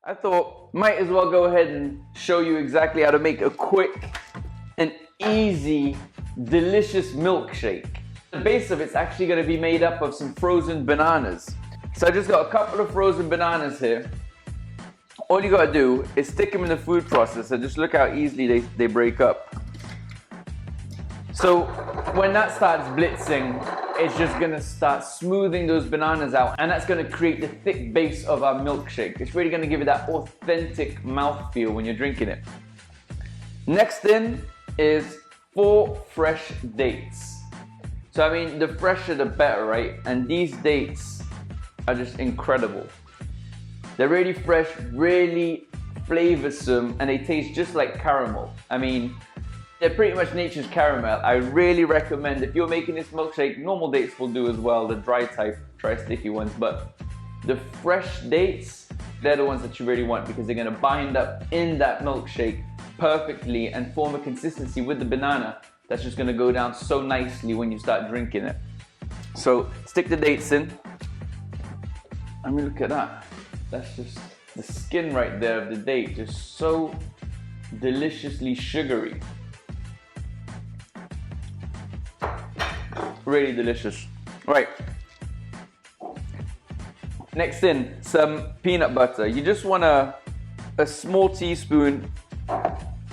I thought might as well go ahead and show you exactly how to make a quick and easy, delicious milkshake. The base of it's actually going to be made up of some frozen bananas. So I just got a couple of frozen bananas here. All you got to do is stick them in the food processor. Just look how easily they break up. So when that starts blitzing, it's just gonna start smoothing those bananas out, and that's gonna create the thick base of our milkshake. It's really gonna give you that authentic mouthfeel when you're drinking it. Next in is 4 fresh dates. So I mean, the fresher the better, right? And these dates are just incredible. They're really fresh, really flavorsome, and they taste just like caramel. I mean, they're pretty much nature's caramel. I really recommend, if you're making this milkshake, normal dates will do as well, the dry type, try sticky ones, but the fresh dates, they're the ones that you really want because they're gonna bind up in that milkshake perfectly and form a consistency with the banana that's just gonna go down so nicely when you start drinking it. So stick the dates in. I mean, look at that. That's just the skin right there of the date, just so deliciously sugary. Really delicious. Right. Next in, some peanut butter. You just want a small teaspoon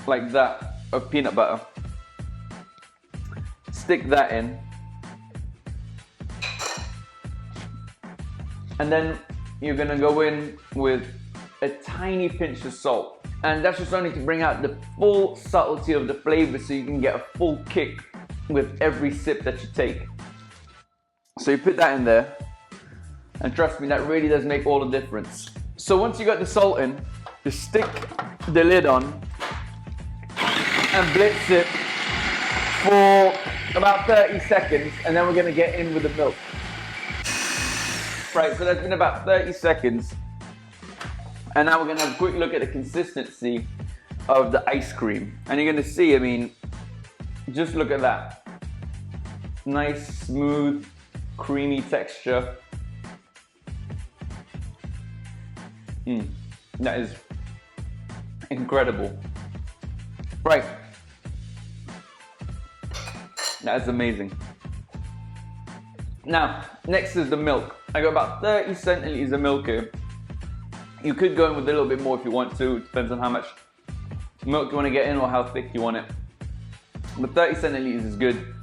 like that of peanut butter. Stick that in. And then you're gonna go in with a tiny pinch of salt. And that's just only to bring out the full subtlety of the flavor so you can get a full kick with every sip that you take. So you put that in there, and trust me, that really does make all the difference. So once you got the salt in, just stick the lid on and blitz it for about 30 seconds, and then we're gonna get in with the milk. Right, so that's been about 30 seconds, and now we're gonna have a quick look at the consistency of the ice cream. And you're gonna see, I mean, just look at that. Nice, smooth, creamy texture. That is incredible. Right. That is amazing. Now, next is the milk. I got about 30 centiliters of milk here. You could go in with a little bit more if you want to. It depends on how much milk you want to get in or how thick you want it. But 30 centiliters is good.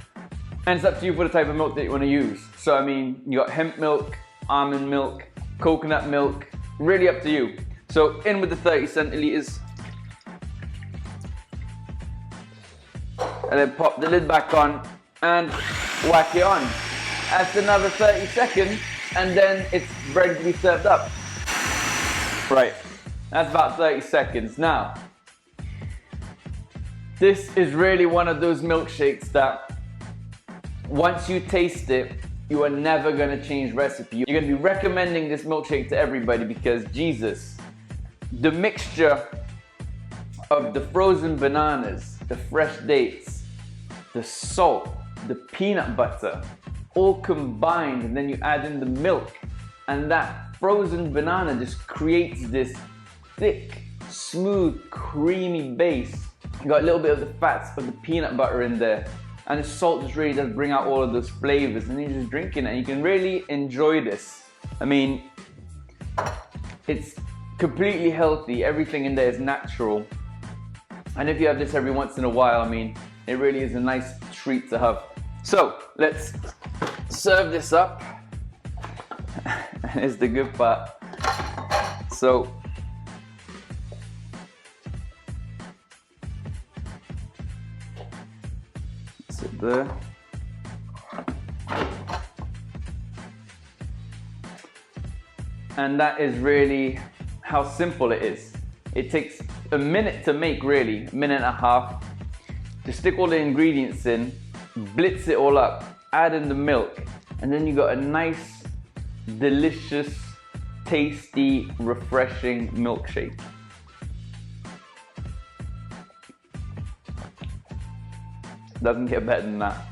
And it's up to you for the type of milk that you want to use. So I mean, you got hemp milk, almond milk, coconut milk, really up to you. So in with the 30 centiliters. And then pop the lid back on and whack it on. That's another 30 seconds, and then it's ready to be served up. Right, that's about 30 seconds. Now, this is really one of those milkshakes that once you taste it, you are never gonna change recipe. You're gonna be recommending this milkshake to everybody because Jesus, the mixture of the frozen bananas, the fresh dates, the salt, the peanut butter, all combined, and then you add in the milk, and that frozen banana just creates this thick, smooth, creamy base. You got a little bit of the fats of the peanut butter in there, and the salt just really does bring out all of those flavors, and then you're just drinking it, and you can really enjoy this. I mean, it's completely healthy, everything in there is natural, and if you have this every once in a while, I mean, it really is a nice treat to have. So, let's serve this up, and here's the good part. So, sit there. And that is really how simple it is. It takes a minute to make, really, a minute and a half. Just stick all the ingredients in, blitz it all up, add in the milk, and then you got a nice, delicious, tasty, refreshing milkshake. Doesn't get better than that.